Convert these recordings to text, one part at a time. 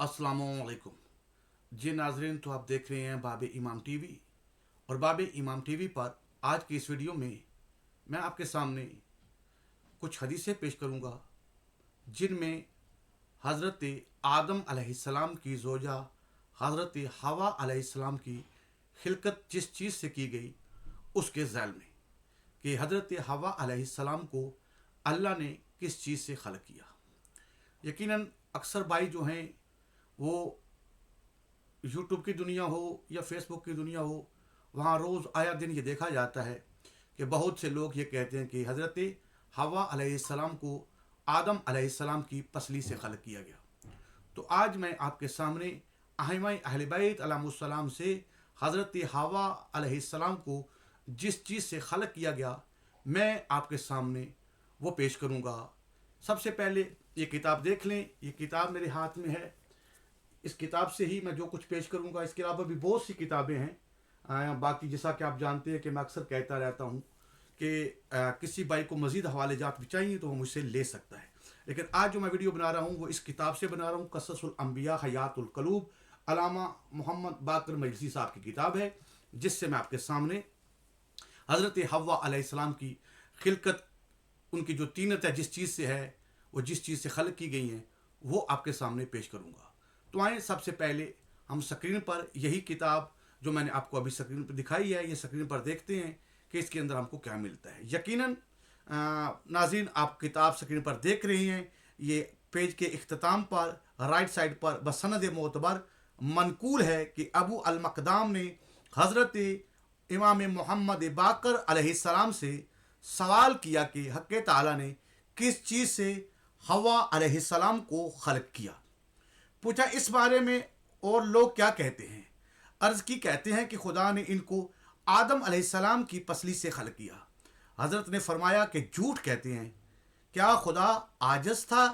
अस्सलामुअलैकुम जी नाजरीन। तो आप देख रहे हैं बाब इमाम टीवी और बाब इमाम टीवी पर आज की इस वीडियो में मैं आपके सामने कुछ हदीसें पेश करूंगा जिनमें हज़रत आदम अलैहिस्सलाम की ज़ोजा हज़रत हवा अलैहिस्सलाम की खिलकत जिस चीज़ से की गई उसके ज़ैल में कि हज़रत हवा अलैहिस्सलाम को अल्लाह ने किस चीज़ से खलक किया। यकीनन अक्सर भाई जो हैं वो यूट्यूब की दुनिया हो या फेसबुक की दुनिया हो, वहाँ रोज़ आया दिन ये देखा जाता है कि बहुत से लोग ये कहते हैं कि हज़रत हवा अलैहिस्सलाम को आदम अलैहिस्सलाम की पसली से खलक किया गया। तो आज मैं आपके सामने अहमाए अहले बैत अलैहिस्सलाम से हज़रत हवा अलैहिस्सलाम को जिस चीज़ से खलक किया गया मैं आपके सामने वो पेश करूँगा। सबसे पहले ये किताब देख लें, ये किताब मेरे हाथ में है। इस किताब से ही मैं जो कुछ पेश करूँगा, इसके अलावा भी बहुत सी किताबें हैं। बाकी जैसा कि आप जानते हैं कि मैं अक्सर कहता रहता हूँ कि किसी भाई को मज़ीद हवाले जात भी चाहिए तो वो मुझसे ले सकता है। लेकिन आज जो मैं वीडियो बना रहा हूँ वो इस किताब से बना रहा हूँ। क़ससुल अंबिया हयातुल क़ुलूब अल्लामा मोहम्मद बाकर मजलिसी साहब की किताब है, जिससे मैं आपके सामने हज़रत हव्वा अलैहिस्सलाम की खिलकत, उनकी जो तीनत है जिस चीज़ से है, वो जिस चीज़ से खलक की गई हैं, वो आपके सामने पेश करूँगा। तो आए सबसे पहले हम स्क्रीन पर यही किताब जो मैंने आपको अभी स्क्रीन पर दिखाई है, ये स्क्रीन पर देखते हैं कि इसके अंदर हमको क्या मिलता है। यकीनन नाज़रीन आप किताब स्क्रीन पर देख रहे हैं। ये पेज के इख्तिताम पर राइट साइड पर बसनद मोतबर मनकूल है कि अबू अल मकदाम ने हज़रत इमाम मोहम्मद बाकर अलैहिस्सलाम से सवाल किया कि हक़ ताला ने किस चीज़ से हवा अलैहिस्सलाम को खलक किया। पूछा इस बारे में और लोग क्या कहते हैं। अर्ज़ की कहते हैं कि खुदा ने इनको आदम अलैहिस्सलाम की पसली से खलक किया। हज़रत ने फरमाया कि झूठ कहते हैं, क्या खुदा आजज़ था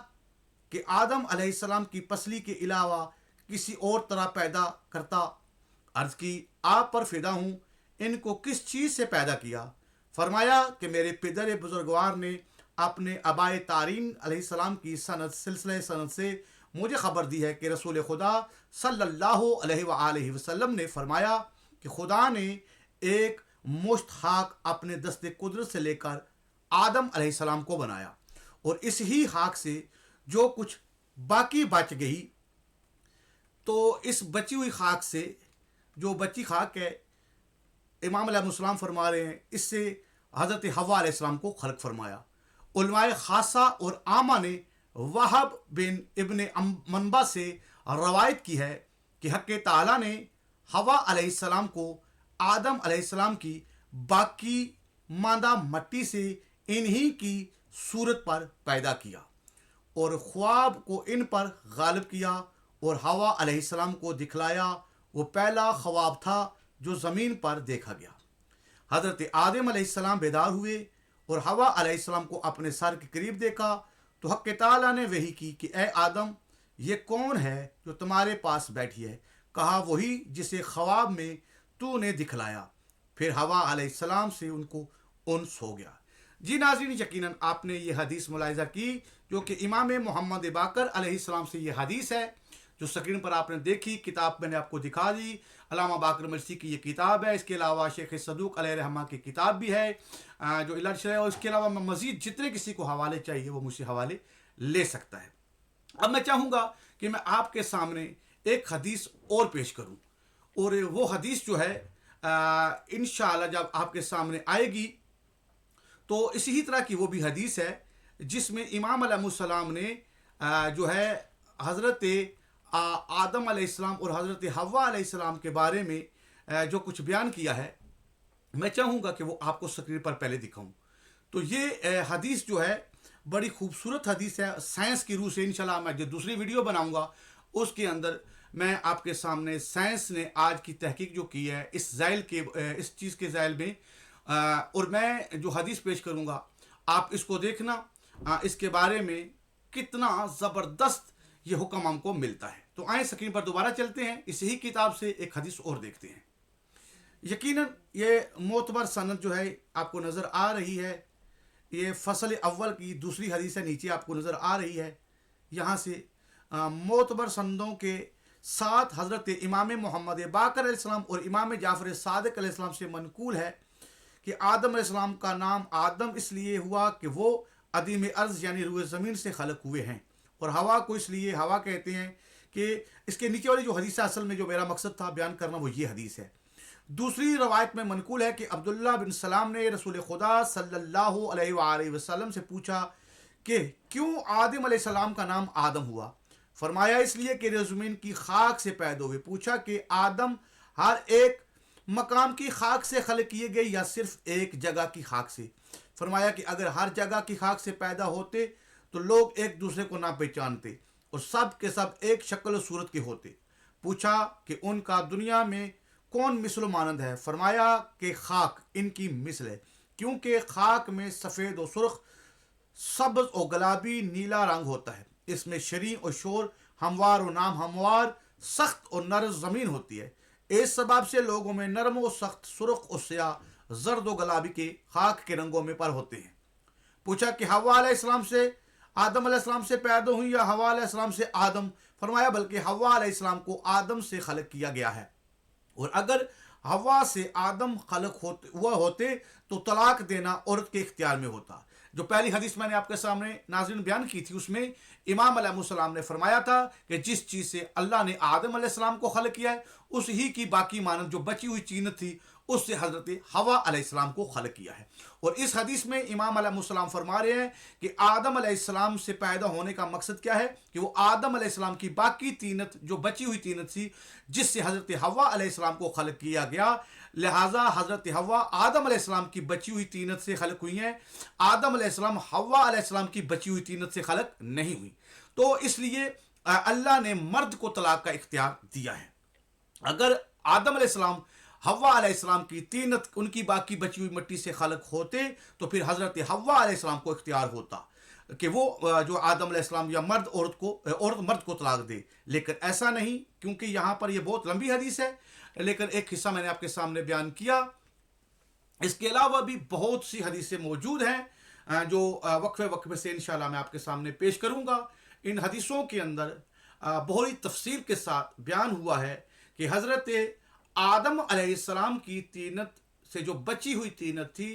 कि आदम अलैहिस्सलाम की पसली के अलावा किसी और तरह पैदा करता। अर्ज़ की आप पर फिदा हूँ, इनको किस चीज़ से पैदा किया। फरमाया कि मेरे पिदर बुजुर्गवार ने अपने अबाए तारीन अलैहिस्सलाम की सनद सिलसिले सनद से मुझे ख़बर दी है कि रसूल खुदा सल्लल्लाहु अलैहि वसल्लम ने फरमाया कि खुदा ने एक मुश्त खाक अपने दस्ते कुदरत से लेकर आदम अलैहिस्सलाम को बनाया और इस ही खाक से जो कुछ बाकी बच गई, तो इस बची हुई खाक से जो बची खाक है, इमाम अलैहिस्सलाम फरमा रहे हैं, इससे हज़रत हव्वा अलैहिस्सलाम को खलक फरमाया। उलमाए खासा और आमा ने वहब बिन इब्न मनबा से रवायत की है कि हक़ ताला ने हवा अलैहिस्सलाम को आदम अलैहिस्सलाम की बाकी मादा मट्टी से इन्हीं की सूरत पर पैदा किया और ख्वाब को इन पर गालिब किया और हवा अलैहिस्सलाम को दिखलाया। वो पहला ख्वाब था जो ज़मीन पर देखा गया। हज़रत आदम अलैहिस्सलाम बेदार हुए और हवा अलैहिस्सलाम को अपने सर के करीब देखा तो हक़ ताला ने वही की कि ए आदम, ये कौन है जो तुम्हारे पास बैठी है। कहा वही जिसे ख्वाब में तूने दिखलाया। फिर हवा अलैहिस्सलाम से उनको उन्स हो गया। जी नाज़रीन, यकीनन आपने ये हदीस मुलाहिज़ा की जो कि इमाम मोहम्मद बाकर अलैहिस्सलाम से ये हदीस है जो स्क्रीन पर आपने देखी। किताब मैंने आपको दिखा दी, अल्लामा बाकर मजलिसी की ये किताब है। इसके अलावा शेख सदूक अलैहिर्रहमा की किताब भी है जो इलाज है, और इसके अलावा मैं मज़ीद जितने किसी को हवाले चाहिए वो मुझसे हवाले ले सकता है। अब मैं चाहूँगा कि मैं आपके सामने एक हदीस और पेश करूँ, और वो हदीस जो है इंशाअल्लाह जब आपके सामने आएगी तो इसी तरह की वो भी हदीस है जिसमें इमाम अलैहिस्सलाम ने जो है हज़रत आदम अलैहिस्सलाम और हज़रत हव्वा अलैहिस्सलाम के बारे में जो कुछ बयान किया है, मैं चाहूँगा कि वो आपको स्क्रीन पर पहले दिखाऊं। तो ये हदीस जो है बड़ी खूबसूरत हदीस है। साइंस की रूह से इंशाल्लाह मैं जो दूसरी वीडियो बनाऊँगा उसके अंदर मैं आपके सामने साइंस ने आज की तहकीक जो की है इस ज़ैल के इस चीज़ के ज़ैल में, और मैं जो हदीस पेश करूँगा आप इसको देखना इसके बारे में कितना ज़बरदस्त ये हुक्म हमको मिलता है। तो आए स्क्रीन पर दोबारा चलते हैं, इसी ही किताब से एक हदीस और देखते हैं। यकीनन ये मोतबर सनद जो है आपको नज़र आ रही है, ये फसल अव्वल की दूसरी हदीस है, नीचे आपको नज़र आ रही है। यहाँ से मोतबर संदों के साथ हज़रत इमाम मोहम्मद बाकर अलैहिस्सलाम और इमाम जाफ़र सादिक अलैहिस्सलाम से मनकूल है कि आदम अलैहिस्सलाम का नाम आदम इसलिए हुआ कि वो अदीम अर्ज़ यानी रूए ज़मीन से खलक हुए हैं, और हवा को इसलिए हवा कहते हैं कि इसके नीचे वाली जो हदीस है, असल में जो मेरा मकसद था बयान करना वो ये हदीस है। दूसरी रवायत में मनकूल है कि अब्दुल्ला बिन सलाम ने रसूल खुदा सल्लल्लाहु अलैहि वसल्लम से पूछा कि क्यों आदम अलैहिस्सलाम का नाम आदम हुआ। फरमाया इसलिए कि ज़मीन की खाक से पैदा हुए। पूछा कि आदम हर एक मकाम की खाक से खलक किए गए या सिर्फ एक जगह की खाक से। फरमाया कि अगर हर जगह की खाक से पैदा होते तो लोग एक दूसरे को ना पहचानते और सब के सब एक शक्ल सूरत के होते। पूछा कि उनका दुनिया में कौन मिसल मानंद है। फरमाया कि खाक इनकी मिसल है, क्योंकि खाक में सफ़ेद और सुर्ख, सब्ज और गुलाबी नीला रंग होता है। इसमें शरी और शोर, हमवार और नाम हमवार, सख्त और नरम ज़मीन होती है। इस सबब से लोगों में नरम और सख्त, सुर्ख और स्याह, जर्द और गुलाबी के खाक के रंगों में पर होते हैं। पूछा कि हवा अलैहिस्सलाम से आदम अलैहिस्सलाम से पैदा हुई या हवा अलैहिस्सलाम से आदम। फरमाया बल्कि हवा अलैहिस्सलाम को आदम से खलक किया गया है, और अगर हवा से आदम खलक होते तो तलाक देना औरत के इख्तियार में होता। जो पहली हदीस मैंने आपके सामने नाज़रीन बयान की थी, उसमें इमाम अलैहिस्सलाम ने फरमाया था कि जिस चीज़ से अल्लाह ने आदम अलैहिस्सलाम को खलक किया है, उस ही की बाकी मानद जो बची हुई चीज़ थी उससे हज़रत हवा अलैहिस्सलाम को खलक किया है। और इस हदीस में इमाम अलैहिस्सलाम फरमा रहे हैं कि आदम अलैहिस्सलाम से पैदा होने का मकसद क्या है कि वो आदम अलैहिस्सलाम की बाकी तीनत जो बची हुई तीनत थी जिससे हज़रत हवा अलैहिस्सलाम को खलक किया गया, लिहाजा हज़रत हवा आदम अलैहिस्सलाम की बची हुई तीनत से खलक हुई हैं। आदम अलैहिस्सलाम हवा अलैहिस्सलाम की बची हुई तीनत से खलक नहीं हुई। तो इसलिए अल्लाह ने मर्द को तलाक का इख्तियार दिया है। अगर आदम अलैहिस्सलाम हवा अलैहिस्सलाम की तीनत उनकी बाकी बची हुई मिट्टी से खलक होते तो फिर हज़रत हवा अलैहिस्सलाम को इख्तियार होता कि वो जो आदम अलैहिस्सलाम या मर्द औरत मर्द को तलाक दे, लेकिन ऐसा नहीं, क्योंकि यहाँ पर ये बहुत लंबी हदीस है, लेकिन एक हिस्सा मैंने आपके सामने बयान किया। इसके अलावा भी बहुत सी हदीसें मौजूद हैं जो वक्फे वक्फे से इंशाल्लाह मैं आपके सामने पेश करूँगा। इन हदीसों के अंदर बहुत ही तफसील के साथ बयान हुआ है कि हज़रत आदम अलैहिस्सलाम की तीनत से जो बची हुई तीनत थी,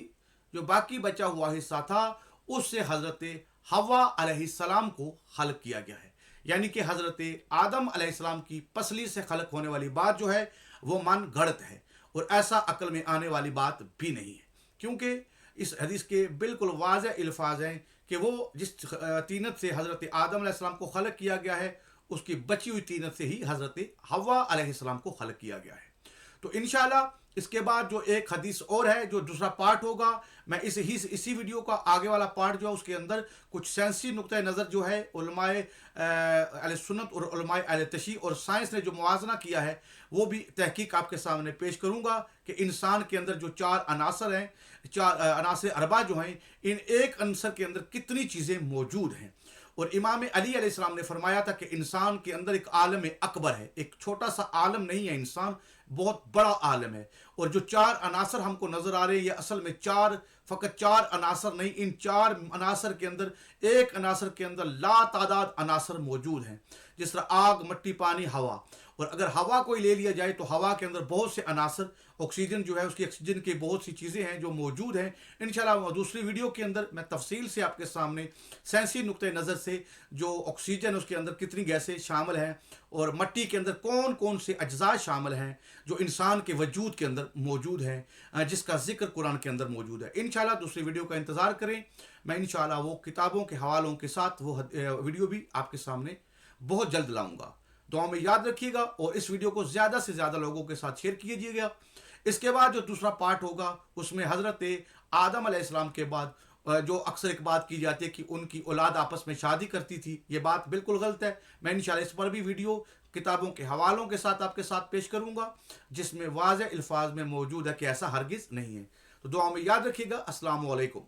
जो बाकी बचा हुआ हिस्सा था, उससे हज़रत हवा अलैहिस्सलाम को खलक किया गया है। यानी कि हज़रत आदम अलैहिस्सलाम की पसली से खलक होने वाली बात जो है वो मन गढ़त है, और ऐसा अक्ल में आने वाली बात भी नहीं है, क्योंकि इस हदीस के बिल्कुल वाज़ेह अल्फाज हैं कि वो जिस तीनत से हज़रत आदम अलैहिस्सलाम को खलक किया गया है उसकी बची हुई तीनत से ही हज़रत हवा अलैहिस्सलाम को खलक किया गया है। तो इंशाल्लाह इसके बाद जो एक हदीस और है, जो दूसरा पार्ट होगा, मैं इसी वीडियो का आगे वाला पार्ट जो है उसके अंदर कुछ साइंसी नुक्ता नज़र जो है उलमाए अहले सुन्नत और उलमाए अहले तशरीह और साइंस ने जो मुवाजना किया है वो भी तहकीक आपके सामने पेश करूँगा कि इंसान के अंदर जो चार अनासर हैं, चार अनासर अरबा जो हैं, इन एक अंसर के अंदर कितनी चीज़ें मौजूद हैं। और इमाम अली अलैहिस्सलाम ने फरमाया था कि इंसान के अंदर एक आलम अकबर है, एक छोटा सा आलम नहीं है, इंसान बहुत बड़ा आलम है। और जो चार अनासर हमको नज़र आ रहे हैं ये असल में फ़कत चार अनासर नहीं, इन चार अनासर के अंदर एक अनासर के अंदर लातादाद अनासर मौजूद हैं, जिस तरह आग, मट्टी, पानी, हवा। और अगर हवा को ले लिया जाए तो हवा के अंदर बहुत से अनासर, ऑक्सीजन जो है उसकी ऑक्सीजन की बहुत सी चीज़ें हैं जो मौजूद हैं। इंशाल्लाह दूसरी वीडियो के अंदर मैं तफसील से आपके सामने साइंसी नुक्ते नज़र से जो ऑक्सीजन उसके अंदर कितनी गैसें शामिल हैं और मट्टी के अंदर कौन कौन से अज्जा शामिल हैं जो इंसान के वजूद के अंदर मौजूद हैं, जिसका जिक्र कुरान के अंदर मौजूद है। इंशाल्लाह दूसरी वीडियो का इंतज़ार करें, मैं इंशाल्लाह वो किताबों के हवालों के साथ वो वीडियो भी आपके सामने बहुत जल्द लाऊंगा। दुआ में याद रखिएगा और इस वीडियो को ज़्यादा से ज़्यादा लोगों के साथ शेयर कीजिएगा। इसके बाद जो दूसरा पार्ट होगा उसमें हज़रत आदम अलैहिस्सलाम के बाद जो अक्सर एक बात की जाती है कि उनकी औलाद आपस में शादी करती थी, ये बात बिल्कुल गलत है। मैं इंशाल्लाह इस पर भी वीडियो किताबों के हवालों के साथ आपके साथ पेश करूँगा जिसमें वाज़ेह अल्फाज में मौजूद है कि ऐसा हरगिज़ नहीं है। तो दुआ में याद रखिएगा। अस्सलामु अलैकुम।